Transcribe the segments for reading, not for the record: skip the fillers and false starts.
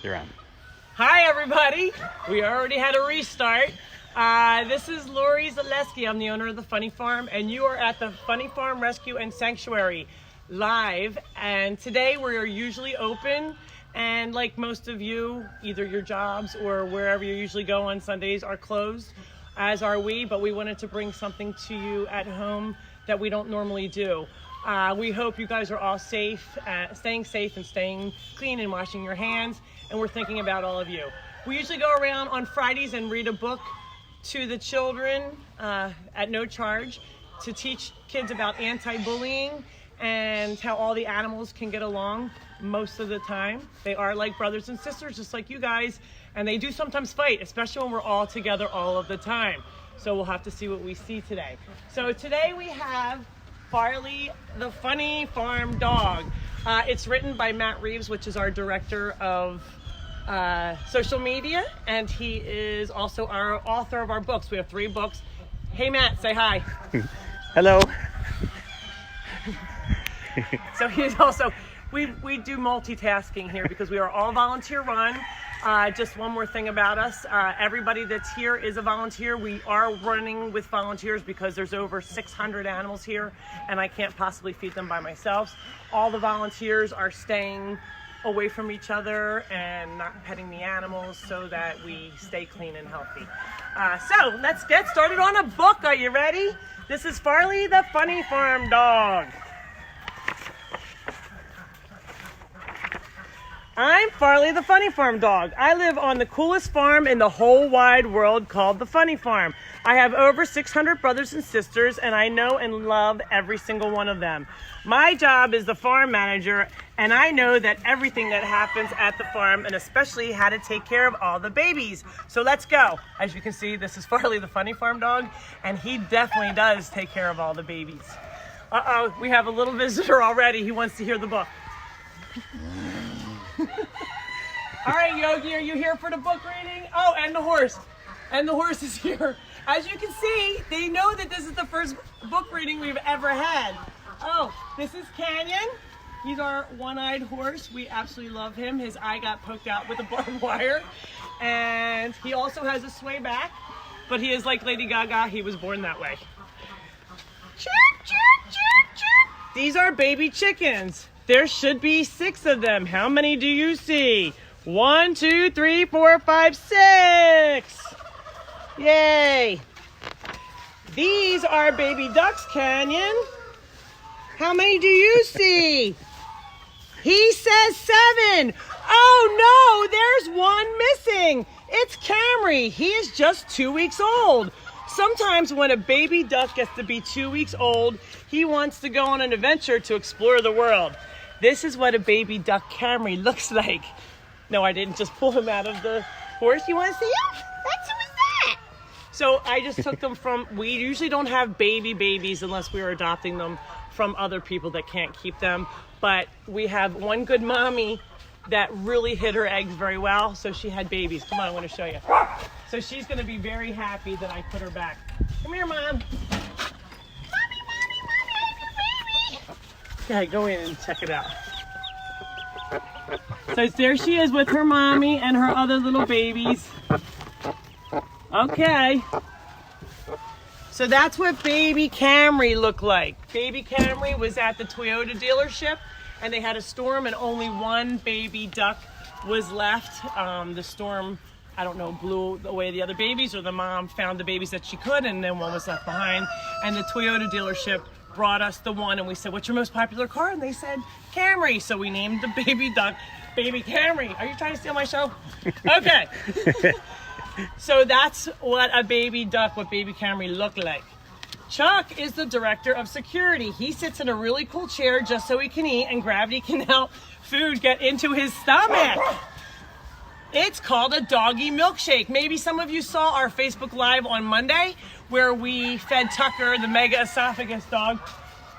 You're on. Hi, everybody. We already had a restart. This is Lori Zaleski. I'm the owner of the Funny Farm, and you are at the Funny Farm Rescue and Sanctuary live. And today we are usually open, and like most of you, either your jobs or wherever you usually go on Sundays are closed, as are we. But we wanted to bring something to you at home that we don't normally do. We hope you guys are all safe, staying safe and staying clean and washing your hands. And we're thinking about all of you. We usually go around on Fridays and read a book to the children at no charge to teach kids about anti-bullying and how all the animals can get along most of the time. They are like brothers and sisters, just like you guys, and they do sometimes fight, especially when we're all together all of the time. So we'll have to see what we see today. So today we have Farley, the Funny Farm dog. It's written by Matt Reeves, which is our director of social media, and he is also our author of our books. We have 3 books. Hey, Matt, say hi. Hello. So he's also, we do multitasking here because we are all volunteer run. Just one more thing about us. Everybody that's here is a volunteer. We are running with volunteers because there's over 600 animals here and I can't possibly feed them by myself. All the volunteers are staying away from each other and not petting the animals so that we stay clean and healthy. So let's get started on a book. Are you ready? This is Farley, the Funny Farm dog. I'm Farley, the Funny Farm dog. I live on the coolest farm in the whole wide world called the Funny Farm. I have over 600 brothers and sisters, and I know and love every single one of them. My job is the farm manager, and I know that everything that happens at the farm, and especially how to take care of all the babies. So let's go. As you can see, this is Farley, the Funny Farm dog, and he definitely does take care of all the babies. Uh-oh, we have a little visitor already. He wants to hear the book. All right, Yogi, are you here for the book reading? Oh, and the horse. And the horse is here. As you can see, they know that this is the first book reading we've ever had. Oh, this is Canyon. He's our one-eyed horse. We absolutely love him. His eye got poked out with a barbed wire. And he also has a sway back, but he is like Lady Gaga. He was born that way. Chirp, chirp, chirp, chirp. These are baby chickens. There should be 6 of them. How many do you see? 1, 2, 3, 4, 5, 6. Yay. These are baby ducks, Canyon. How many do you see? He says 7. Oh no, there's one missing. It's Camry. He is just 2 weeks old. Sometimes when a baby duck gets to be 2 weeks old, he wants to go on an adventure to explore the world. This is what a baby duck Camry looks like. No, I didn't just pull him out of the horse. You want to see him? That's who is that? So I just took them from, we usually don't have babies unless we are adopting them from other people that can't keep them. But we have one good mommy that really hid her eggs very well. So she had babies. Come on, I want to show you. So she's going to be very happy that I put her back. Come here, Mom. Mommy, baby. Yeah, go in and check it out. So there she is with her mommy and her other little babies. Okay. So that's what baby Camry looked like. Baby Camry was at the Toyota dealership and they had a storm and only one baby duck was left. The storm, I don't know, blew away the other babies, or the mom found the babies that she could and then one was left behind. And the Toyota dealership brought us the one and we said, what's your most popular car? And they said, Camry. So we named the baby duck Baby Camry. Are you trying to steal my show? Okay. So that's what a baby duck, what baby Camry looked like. Chuck is the director of security. He sits in a really cool chair just so he can eat and gravity can help food get into his stomach. It's called a doggy milkshake. Maybe some of you saw our Facebook Live on Monday where we fed Tucker, the mega esophagus dog.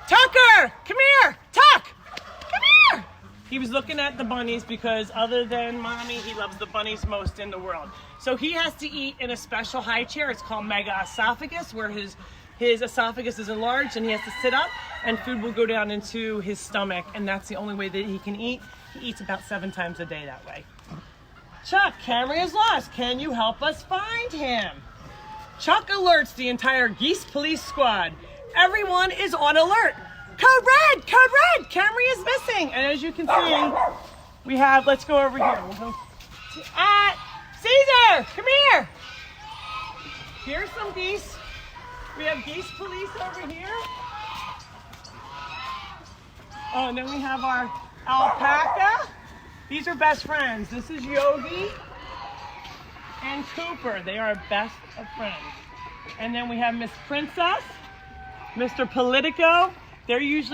Tucker, come here, Tuck, come here. He was looking at the bunnies because other than mommy, he loves the bunnies most in the world. So he has to eat in a special high chair. It's called mega esophagus, where his esophagus is enlarged and he has to sit up and food will go down into his stomach. And that's the only way that he can eat. He eats about 7 times a day that way. Chuck, Camry is lost. Can you help us find him? Chuck alerts the entire Geese Police Squad. Everyone is on alert. Code red, Camry is missing. And as you can see, we have, let's go over here. We'll go Caesar, come here. Here's some geese. We have Geese Police over here. Oh, and then we have our alpaca. These are best friends. This is Yogi and Cooper. They are best of friends. And then we have Miss Princess, Mr. Politico. He's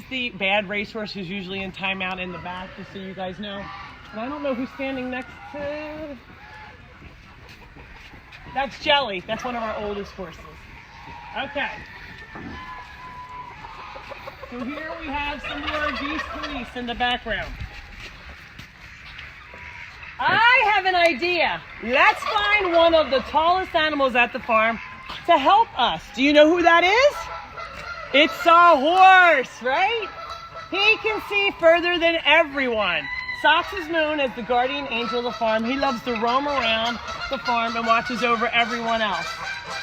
the bad racehorse who's usually in timeout in the back, just so you guys know. And I don't know who's standing next to... That's Jelly. That's one of our oldest horses. Okay. So here we have some more Geese Police in the background. I have an idea. Let's find one of the tallest animals at the farm to help us. Do you know who that is? It's a horse, right? He can see further than everyone. Socks is known as the guardian angel of the farm. He loves to roam around the farm and watches over everyone else.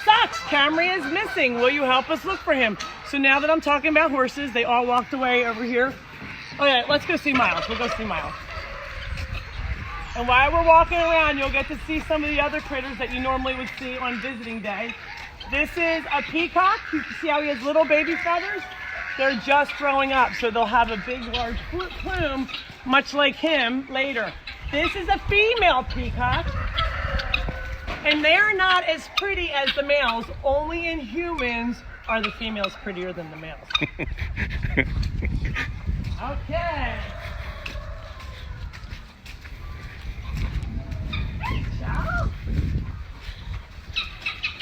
Socks, Camry is missing. Will you help us look for him? So now that I'm talking about horses, they all walked away over here. Okay, let's go see Miles. We'll go see Miles. And while we're walking around, you'll get to see some of the other critters that you normally would see on visiting day. This is a peacock. You can see how he has little baby feathers? They're just growing up, so they'll have a big, large plume, much like him later. This is a female peacock, and they're not as pretty as the males. Only in humans are the females prettier than the males. Okay.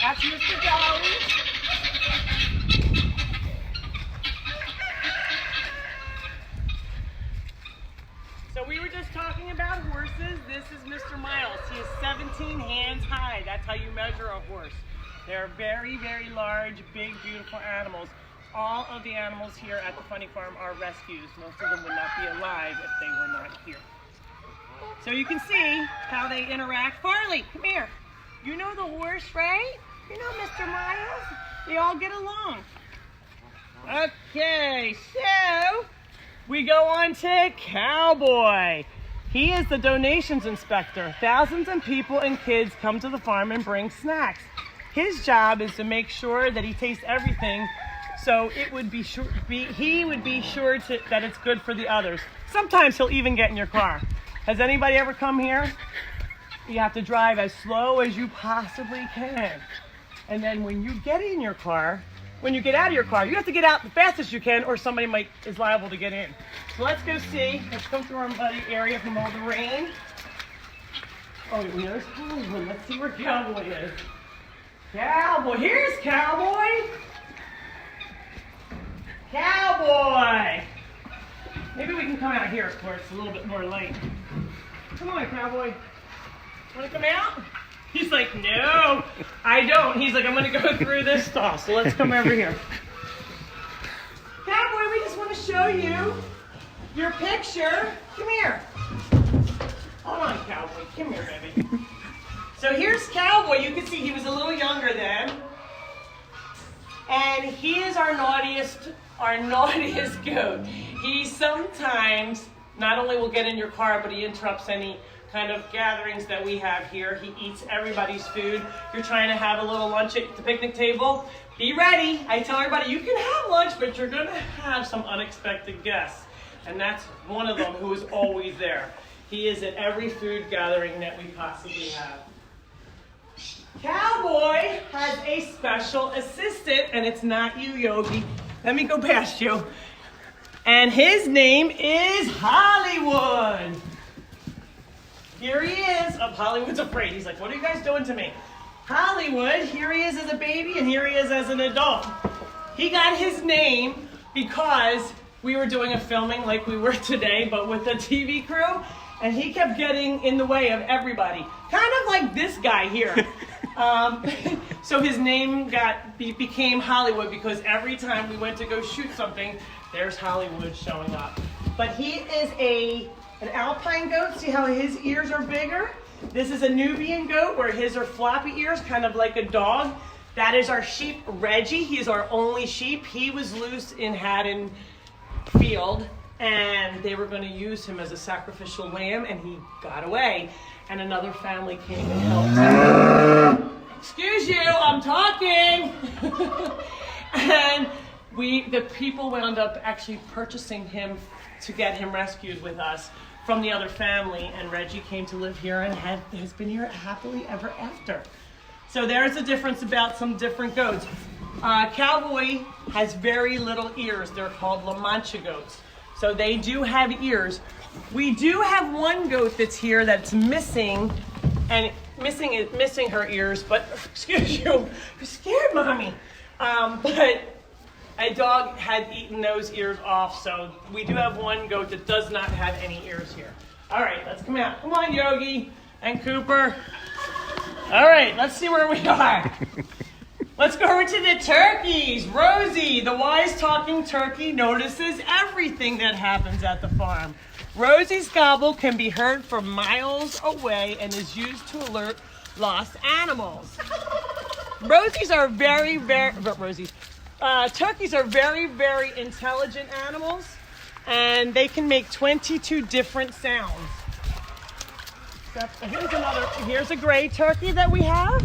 That's Mr. Dolly. So we were just talking about horses. This is Mr. Miles. He is 17 hands high. That's how you measure a horse. They're very, very large, big, beautiful animals. All of the animals here at the Funny Farm are rescues. Most of them would not be alive if they were not here. So you can see how they interact. Farley, come here. You know the horse, right? You know Mr. Miles? They all get along. Okay, so we go on to Cowboy. He is the donations inspector. Thousands of people and kids come to the farm and bring snacks. His job is to make sure that he tastes everything, so he would be sure that it's good for the others. Sometimes he'll even get in your car. Has anybody ever come here? You have to drive as slow as you possibly can. And then when you get in your car, when you get out of your car, you have to get out the fastest you can or somebody is liable to get in. So let's go see. Let's come through our muddy area from all the rain. Oh, there's Hollywood. Let's see where Cowboy is. Cowboy, here's Cowboy. Cowboy. Maybe we can come out here where it's a little bit more light. Come on, Cowboy. Want to come out? He's like, no, I don't. He's like, I'm going to go through this stall. So let's come over here. Cowboy, we just want to show you your picture. Come here. Hold on, Cowboy. Come here, baby. So here's Cowboy. You can see he was a little younger then. And he is our naughtiest goat. He sometimes not only will get in your car, but he interrupts any kind of gatherings that we have here. He eats everybody's food. You're trying to have a little lunch at the picnic table. Be ready. I tell everybody, you can have lunch, but you're going to have some unexpected guests. And that's one of them who is always there. He is at every food gathering that we possibly have. Cowboy has a special assistant, and it's not you, Yogi. Let me go past you. And his name is Hollywood. Here he is. Oh, Hollywood's afraid. He's like, what are you guys doing to me? Hollywood, here he is as a baby, and here he is as an adult. He got his name because we were doing a filming like we were today, but with a TV crew, and he kept getting in the way of everybody. Kind of like this guy here. So his name became Hollywood because every time we went to go shoot something, there's Hollywood showing up. But he is a an alpine goat. See how his ears are bigger? This is a Nubian goat where his are floppy ears, kind of like a dog. That is our sheep, Reggie. He is our only sheep. He was loose in Haddon Field, and they were going to use him as a sacrificial lamb, and he got away. And another family came and helped him. Excuse you, I'm talking. And the people wound up actually purchasing him to get him rescued with us from the other family, and Reggie came to live here and has been here happily ever after. So there's a difference about some different goats. Cowboy has very little ears. They're called La Mancha goats. So they do have ears. We do have one goat that's here that's missing, and missing her ears, but excuse you, you're scared, Mommy. But a dog had eaten those ears off, so we do have one goat that does not have any ears here. All right, let's come out. Come on, Yogi and Cooper. All right, let's see where we are. Let's go over to the turkeys. Rosie, the wise talking turkey, notices everything that happens at the farm. Rosie's gobble can be heard from miles away and is used to alert lost animals. Turkeys are very, very intelligent animals, and they can make 22 different sounds. Here's a gray turkey that we have.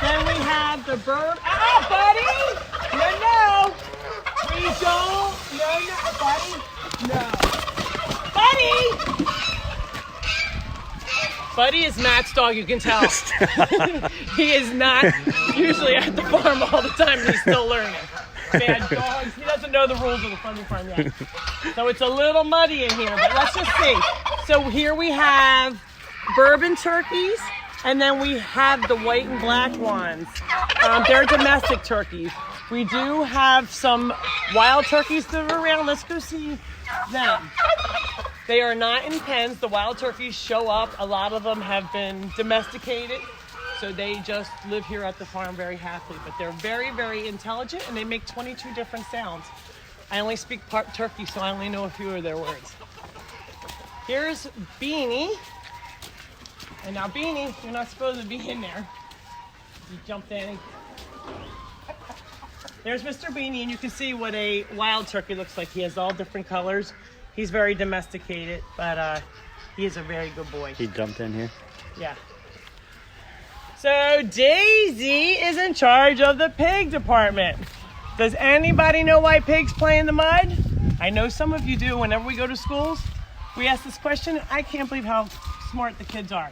Then we have the bird. Ah, buddy! No. We don't. No, buddy. No. Buddy is Matt's dog, you can tell. He is not usually at the farm all the time, and he's still learning. Bad dogs. He doesn't know the rules of the funny farm yet. So it's a little muddy in here, but let's just see. So here we have bourbon turkeys, and then we have the white and black ones. They're domestic turkeys. We do have some wild turkeys that are around. Let's go see them. They are not in pens. The wild turkeys show up. A lot of them have been domesticated, so they just live here at the farm very happily. But they're very, very intelligent, and they make 22 different sounds. I only speak part turkey, so I only know a few of their words. Here's Beanie. And now, Beanie, you're not supposed to be in there. You jumped in. There's Mr. Beanie, and you can see what a wild turkey looks like. He has all different colors. He's very domesticated, but he is a very good boy. He jumped in here? Yeah. So Daisy is in charge of the pig department. Does anybody know why pigs play in the mud? I know some of you do. Whenever we go to schools, we ask this question. I can't believe how smart the kids are.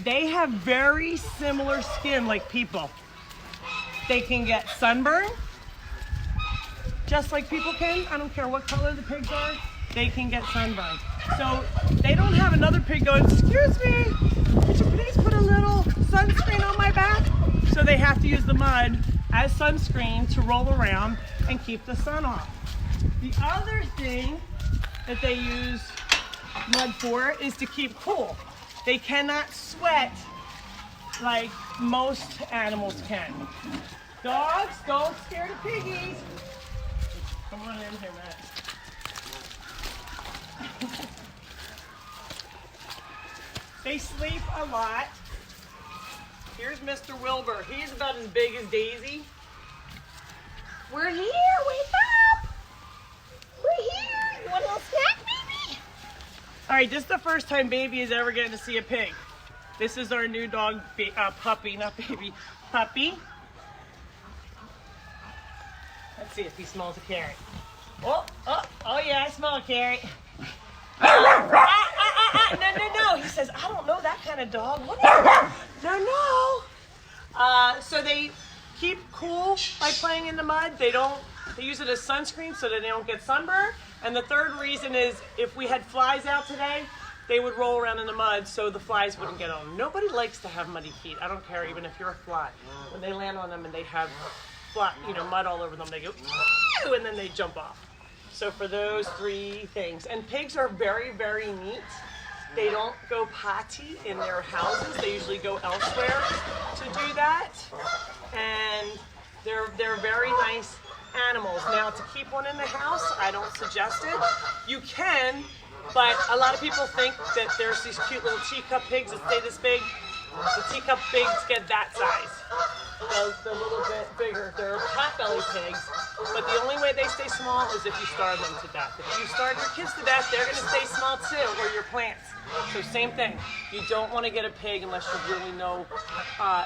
They have very similar skin like people. They can get sunburn, just like people can. I don't care what color the pigs are, they can get sunburned. So they don't have another pig going, excuse me, could you please put a little sunscreen on my back? So they have to use the mud as sunscreen to roll around and keep the sun off. The other thing that they use mud for is to keep cool. They cannot sweat like most animals can. Dogs, don't scare the piggies. Come on in here, Matt. They sleep a lot. Here's Mr. Wilbur. He's about as big as Daisy. We're here, wake up! We're here. You want a little snack, baby? All right, this is the first time Baby is ever getting to see a pig. This is our new dog, puppy, not baby, puppy. Let's see if he smells a carrot. Oh yeah, I smell a carrot. No. He says, I don't know that kind of dog. What is it? No. So they keep cool by playing in the mud. They use it as sunscreen so that they don't get sunburned. And the third reason is if we had flies out today, they would roll around in the mud so the flies wouldn't get on them. Nobody likes to have muddy feet. I don't care, even if you're a fly. When they land on them and they have mud all over them, they go, ew, and then they jump off. So for those three things. And pigs are very, very neat. They don't go potty in their houses. They usually go elsewhere to do that. And they're very nice animals. Now, to keep one in the house, I don't suggest it. You can But a lot of people think that there's these cute little teacup pigs that stay this big. The teacup pigs get that size. The little bit bigger. They're pot-belly pigs. But the only way they stay small is if you starve them to death. If you starve your kids to death, they're going to stay small too, or your plants. So same thing. You don't want to get a pig unless you really know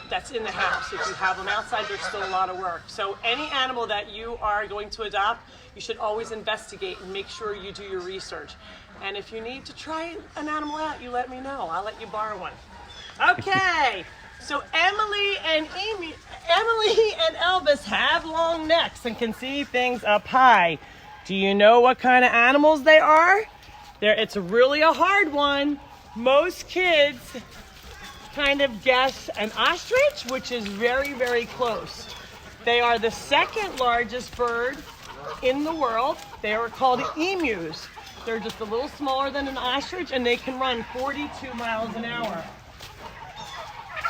that's in the house. If you have them outside, there's still a lot of work. So any animal that you are going to adopt, you should always investigate and make sure you do your research. And if you need to try an animal out, you let me know. I'll let you borrow one. Okay. So Emily and Elvis have long necks and can see things up high. Do you know what kind of animals they are? It's really a hard one. Most kids kind of guess an ostrich, which is very, very close. They are the second largest bird in the world. They are called emus. They're just a little smaller than an ostrich, and they can run 42 miles an hour.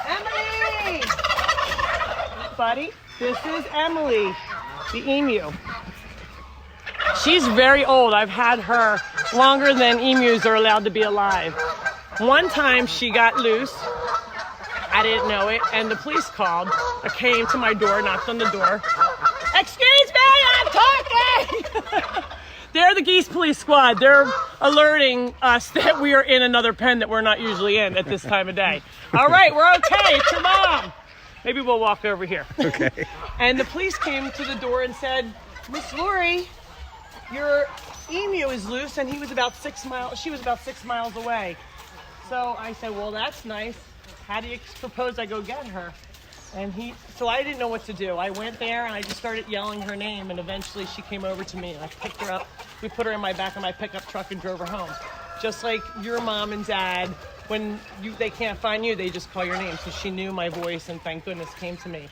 Emily! Buddy, this is Emily, the emu. She's very old. I've had her longer than emus are allowed to be alive. One time she got loose. I didn't know it, and the police called. I came to my door, knocked on the door. Excuse me, I'm talking! They're the geese police squad. They're alerting us that we are in another pen that we're not usually in at this time of day. All right, we're okay. It's your mom. Maybe we'll walk over here. Okay. And the police came to the door and said, Miss Lori, your emu is loose, and she was about 6 miles away. So I said, well, that's nice. How do you propose I go get her? And so I didn't know what to do. I went there and I just started yelling her name, and eventually she came over to me and I picked her up. We put her in my back of my pickup truck and drove her home. Just like your mom and dad, when they can't find you, they just call your name. So she knew my voice, and thank goodness came to me.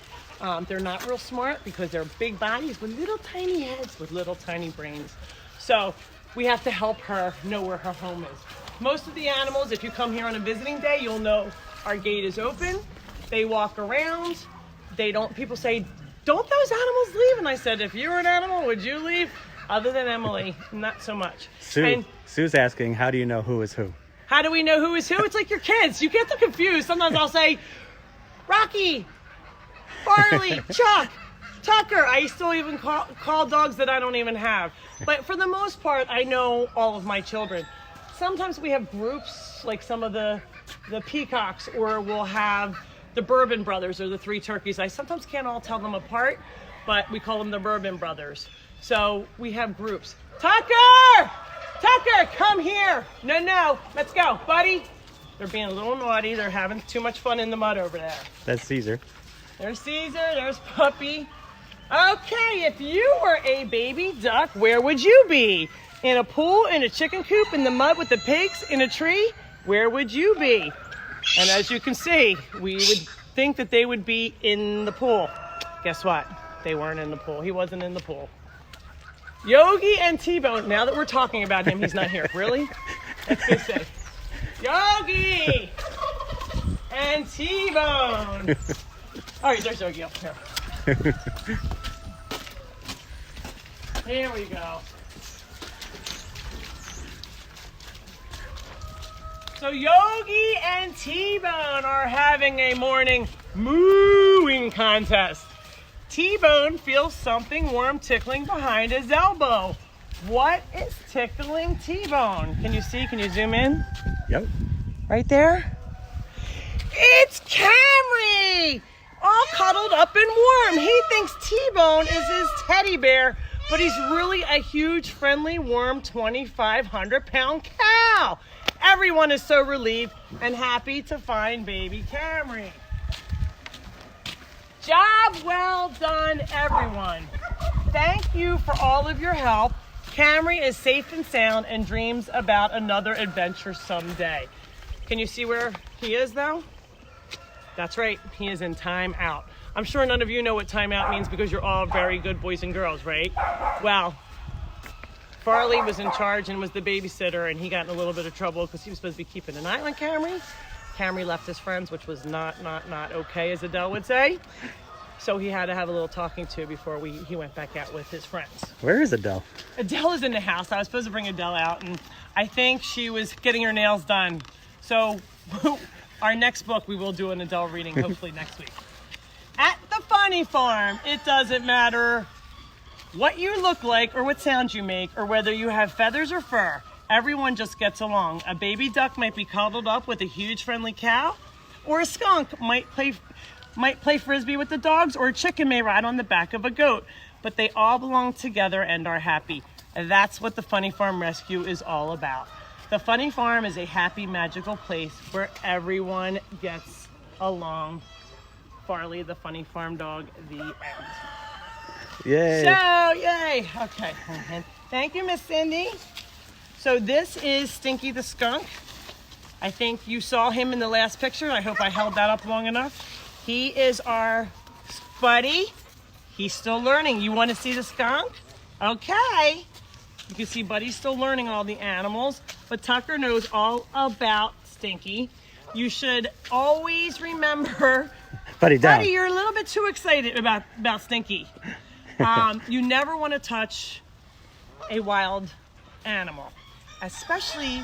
They're not real smart because they're big bodies with little tiny heads with little tiny brains. So we have to help her know where her home is. Most of the animals, if you come here on a visiting day, you'll know our gate is open. They walk around. People say, don't those animals leave? And I said, if you were an animal, would you leave? Other than Emily, not so much. Sue's asking, how do you know who is who? How do we know who is who? It's like your kids. You get them confused. Sometimes I'll say, Rocky, Farley, Chuck, Tucker. I still even call dogs that I don't even have. But for the most part, I know all of my children. Sometimes we have groups, like some of the peacocks, or we'll have the Bourbon brothers, or the three turkeys. I sometimes can't all tell them apart, but we call them the Bourbon brothers. So we have groups. Tucker, come here. No, let's go, buddy. They're being a little naughty. They're having too much fun in the mud over there. That's Caesar. There's Caesar, there's Puppy. Okay, if you were a baby duck, where would you be? In a pool, in a chicken coop, in the mud with the pigs, in a tree? Where would you be? And as you can see, we would think that they would be in the pool. Guess what? They weren't in the pool. He wasn't in the pool. Yogi and T-Bone. Now that we're talking about him, he's not here. Really? Let's go say, Yogi and T-Bone. All right, there's Yogi up here. Here we go. So Yogi and T-Bone are having a morning mooing contest. T-Bone feels something warm tickling behind his elbow. What is tickling T-Bone? Can you see? Can you zoom in? Yep. Right there? It's Camry! All cuddled up and warm. He thinks T-Bone is his teddy bear, but he's really a huge, friendly, warm, 2,500-pound cow. Everyone is so relieved and happy to find baby Camry. Job well done, everyone. Thank you for all of your help. Camry is safe and sound and dreams about another adventure someday. Can you see where he is, though? That's right, he is in time out. I'm sure none of you know what time out means because you're all very good boys and girls, right? Well, Farley was in charge and was the babysitter, and he got in a little bit of trouble because he was supposed to be keeping an eye on Camry. Camry left his friends, which was not okay, as Adele would say. So he had to have a little talking to before he went back out with his friends. Where is Adele? Adele is in the house. I was supposed to bring Adele out, and I think she was getting her nails done. So our next book, we will do an Adele reading, hopefully next week. At the Funny Farm, it doesn't matter what you look like or what sounds you make or whether you have feathers or fur. Everyone just gets along. A baby duck might be cuddled up with a huge friendly cow, or a skunk might play frisbee with the dogs, or a chicken may ride on the back of a goat. But they all belong together and are happy. And that's what the Funny Farm Rescue is all about. The Funny Farm is a happy, magical place where everyone gets along. Farley, the Funny Farm dog, the end. Yay. So, yay. Okay. Thank you, Miss Cindy. So this is Stinky the skunk. I think you saw him in the last picture. I hope I held that up long enough. He is our buddy. He's still learning. You want to see the skunk? Okay. You can see Buddy's still learning all the animals, but Tucker knows all about Stinky. You should always remember, Buddy, you're a little bit too excited about Stinky. You never want to touch a wild animal, especially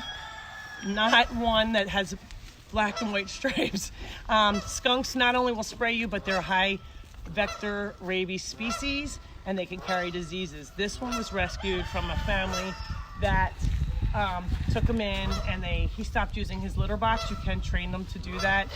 not one that has black and white stripes. Skunks not only will spray you, but they're high vector rabies species, and they can carry diseases. This one was rescued from a family that took him in, and he stopped using his litter box. You can train them to do that.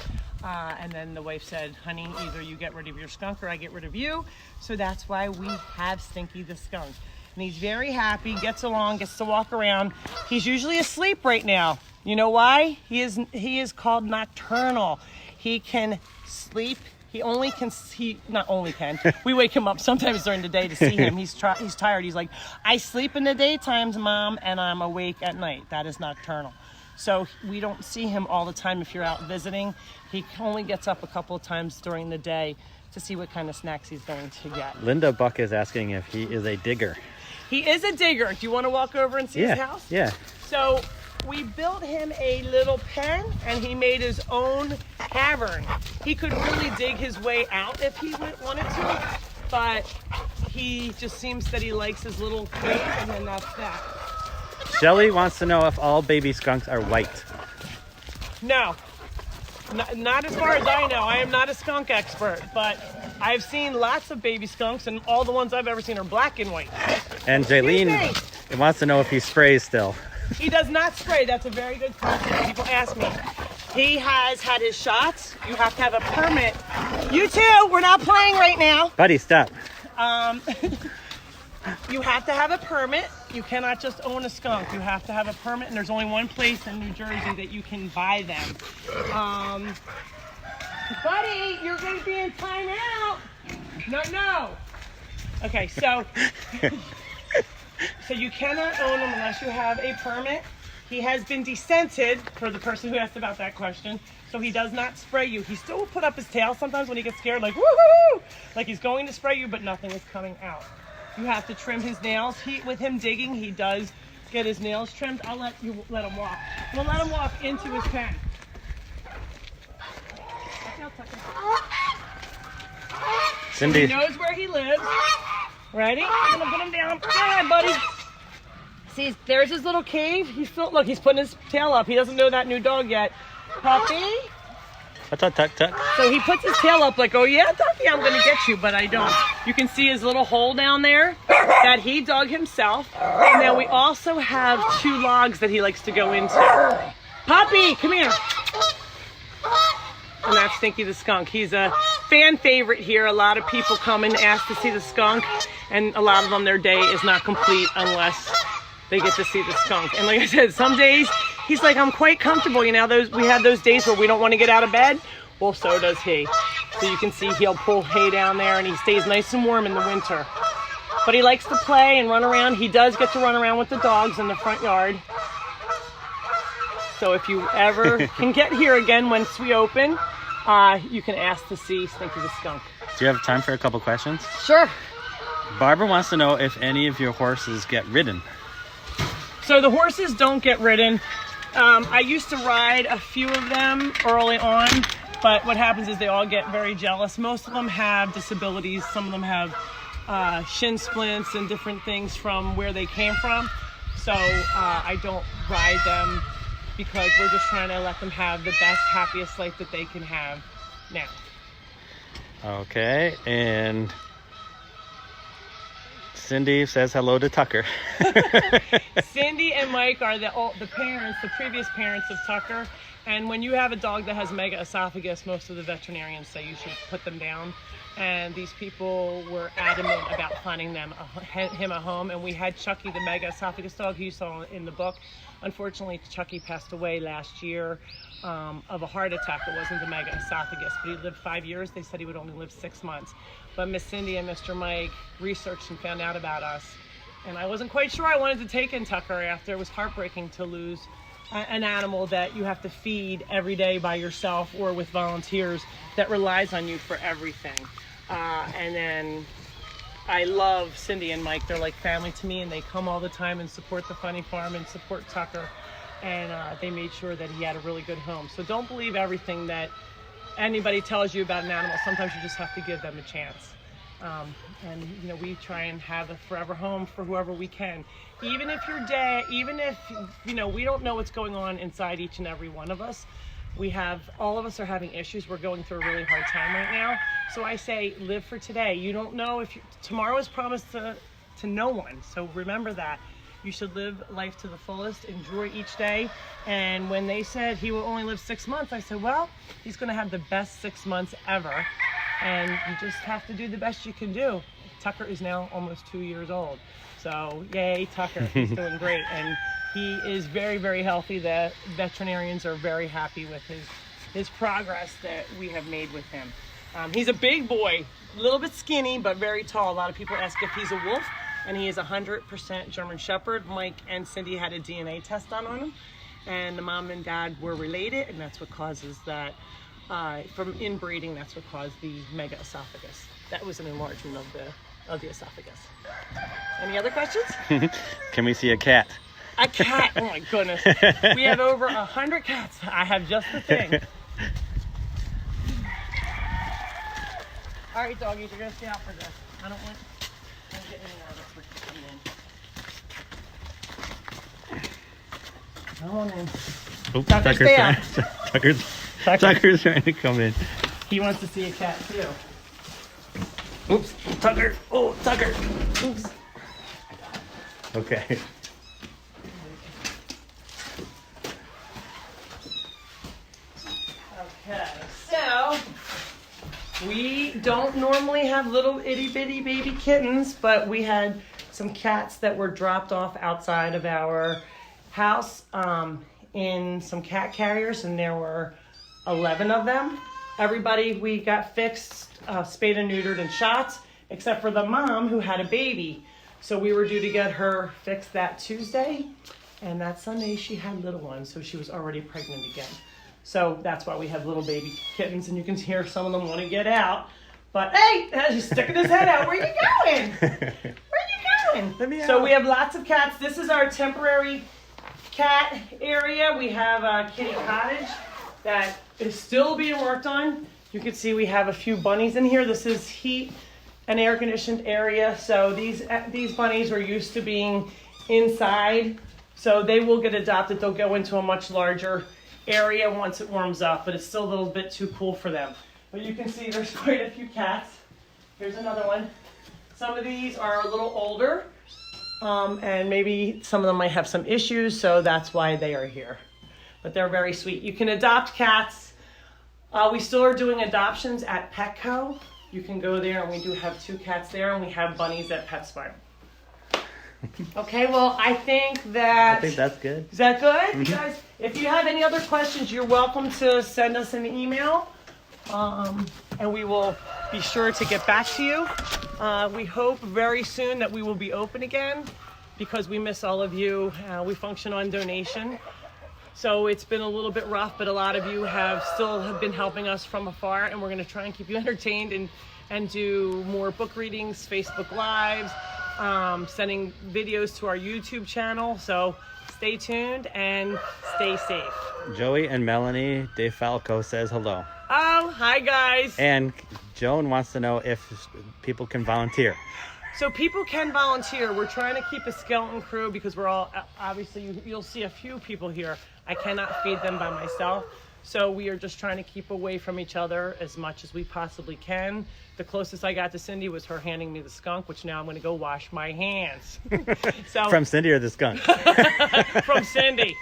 And then the wife said, honey, either you get rid of your skunk or I get rid of you. So that's why we have Stinky the skunk. And he's very happy, gets along, gets to walk around. He's usually asleep right now. You know why? He is called nocturnal. He can sleep. We wake him up sometimes during the day to see him. He's tired. He's like, I sleep in the daytimes, Mom, and I'm awake at night. That is nocturnal. So we don't see him all the time if you're out visiting. He only gets up a couple of times during the day to see what kind of snacks he's going to get. Linda Buck is asking if he is a digger. He is a digger. Do you want to walk over and see his house? Yeah. So we built him a little pen, and he made his own cavern. He could really dig his way out if he wanted to, but he just seems that he likes his little cave, and then that's that. Shelly wants to know if all baby skunks are white. No, not as far as I know. I am not a skunk expert, but I've seen lots of baby skunks, and all the ones I've ever seen are black and white. And Jaylene wants to know if he sprays still. He does not spray. That's a very good question. People ask me. He has had his shots. You have to have a permit. You too. We're not playing right now. Buddy, stop. You have to have a permit. You cannot just own a skunk. You have to have a permit, and there's only one place in New Jersey that you can buy them. Buddy, you're going to be in timeout. No. Okay, so you cannot own them unless you have a permit. He has been descented, for the person who asked about that question, so he does not spray you. He still will put up his tail sometimes when he gets scared, like woohoo, like he's going to spray you, but nothing is coming out. You have to trim his nails. With him digging, he does get his nails trimmed. I'll let him walk. We'll let him walk into his pen. Cindy. He knows where he lives. Ready? I'm gonna put him down. Go ahead, buddy. See, there's his little cave. He's putting his tail up. He doesn't know that new dog yet. Puppy. Tut. So he puts his tail up like, oh yeah, Ducky, I'm gonna get you, but I don't. You can see his little hole down there that he dug himself. And then we also have 2 logs that he likes to go into. Puppy, come here. And that's Stinky the skunk. He's a fan favorite here. A lot of people come and ask to see the skunk, and a lot of them, their day is not complete unless they get to see the skunk. And like I said, some days he's like, I'm quite comfortable. You know, we have those days where we don't want to get out of bed. Well, so does he. So you can see he'll pull hay down there, and he stays nice and warm in the winter. But he likes to play and run around. He does get to run around with the dogs in the front yard. So if you ever can get here again once we open, you can ask to see Stinky the skunk. Do you have time for a couple questions? Sure. Barbara wants to know if any of your horses get ridden. So the horses don't get ridden. I used to ride a few of them early on, But what happens is they all get very jealous. Most of them have disabilities. Some of them have shin splints and different things from where they came from. So I don't ride them because we're just trying to let them have the best, happiest life that they can have now. Okay, and Cindy says hello to Tucker. Cindy and Mike are the parents, the previous parents of Tucker. And when you have a dog that has mega esophagus, most of the veterinarians say you should put them down. And these people were adamant about finding him a home. And we had Chucky, the mega esophagus dog who you saw in the book. Unfortunately, Chucky passed away last year of a heart attack. It wasn't the mega esophagus, but he lived 5 years. They said he would only live 6 months. But Miss Cindy and Mr. Mike researched and found out about us. And I wasn't quite sure I wanted to take in Tucker after. It was heartbreaking to lose an animal that you have to feed every day by yourself or with volunteers that relies on you for everything. And then I love Cindy and Mike. They're like family to me, and they come all the time and support the Funny Farm and support Tucker. And they made sure that he had a really good home. So don't believe everything that anybody tells you about an animal. Sometimes you just have to give them a chance. And you know, we try and have a forever home for whoever we can. Even if you're dead, even if, you know, we don't know what's going on inside each and every one of us. All of us are having issues. We're going through a really hard time right now. So I say, live for today. You don't know if tomorrow is promised to no one. So remember that. You should live life to the fullest, enjoy each day. And when they said he will only live 6 months, I said, well, he's going to have the best 6 months ever. And you just have to do the best you can do. Tucker is now almost 2 years old. So yay, Tucker, he's doing great. And he is very, very healthy. The veterinarians are very happy with his progress that we have made with him. He's a big boy, a little bit skinny, but very tall. A lot of people ask if he's a wolf, and he is 100% German Shepherd. Mike and Cindy had a DNA test done on him, and the mom and dad were related, and that's what causes that. From inbreeding, that's what caused the mega esophagus. That was an enlargement of the esophagus. Any other questions? Can we see a cat? A cat? Oh my goodness. We have over 100 cats. I have just the thing. All right, doggies, you're gonna stay out for this. I don't want to get any nervous. Come on in. Oops, Tucker, stay out. Tucker's trying to come in. He wants to see a cat too. Oops, Tucker. Oh, Tucker. Oops. Okay. Okay, so we don't normally have little itty bitty baby kittens, but we had some cats that were dropped off outside of our house in some cat carriers, and there were 11 of them. Everybody we got fixed, spayed and neutered and shots, except for the mom who had a baby. So we were due to get her fixed that Tuesday, and that Sunday she had little ones, so she was already pregnant again. So that's why we have little baby kittens, and you can hear some of them want to get out. But hey, he's sticking his head out. Where you going? Where you going? Let me out. So we have lots of cats. This is our temporary cat area. We have a kitty cottage that is still being worked on. You can see we have a few bunnies in here. This is heat and air conditioned area. So these bunnies are used to being inside. So they will get adopted. They'll go into a much larger area once it warms up, but it's still a little bit too cool for them. But you can see there's quite a few cats. Here's another one. Some of these are a little older, and maybe some of them might have some issues, so that's why they are here. But they're very sweet. You can adopt cats. We still are doing adoptions at Petco. You can go there, and we do have 2 cats there, and we have bunnies at PetSmart. Okay, well, I think that's good. Is that good? Guys, if you have any other questions, you're welcome to send us an email, and we will be sure to get back to you. We hope very soon that we will be open again, because we miss all of you. We function on donation. So it's been a little bit rough, but a lot of you have been helping us from afar, and we're going to try and keep you entertained and do more book readings, Facebook Lives, sending videos to our YouTube channel. So stay tuned and stay safe. Joey and Melanie DeFalco says hello. Oh, Hello. Hi, guys. And Joan wants to know if people can volunteer. So people can volunteer. We're trying to keep a skeleton crew because we're all, obviously, you'll see a few people here. I cannot feed them by myself. So we are just trying to keep away from each other as much as we possibly can. The closest I got to Cindy was her handing me the skunk, which now I'm going to go wash my hands. So From Cindy or the skunk? From Cindy.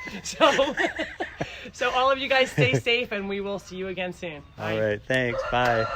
So all of you guys stay safe, and we will see you again soon. All right, thanks. Bye.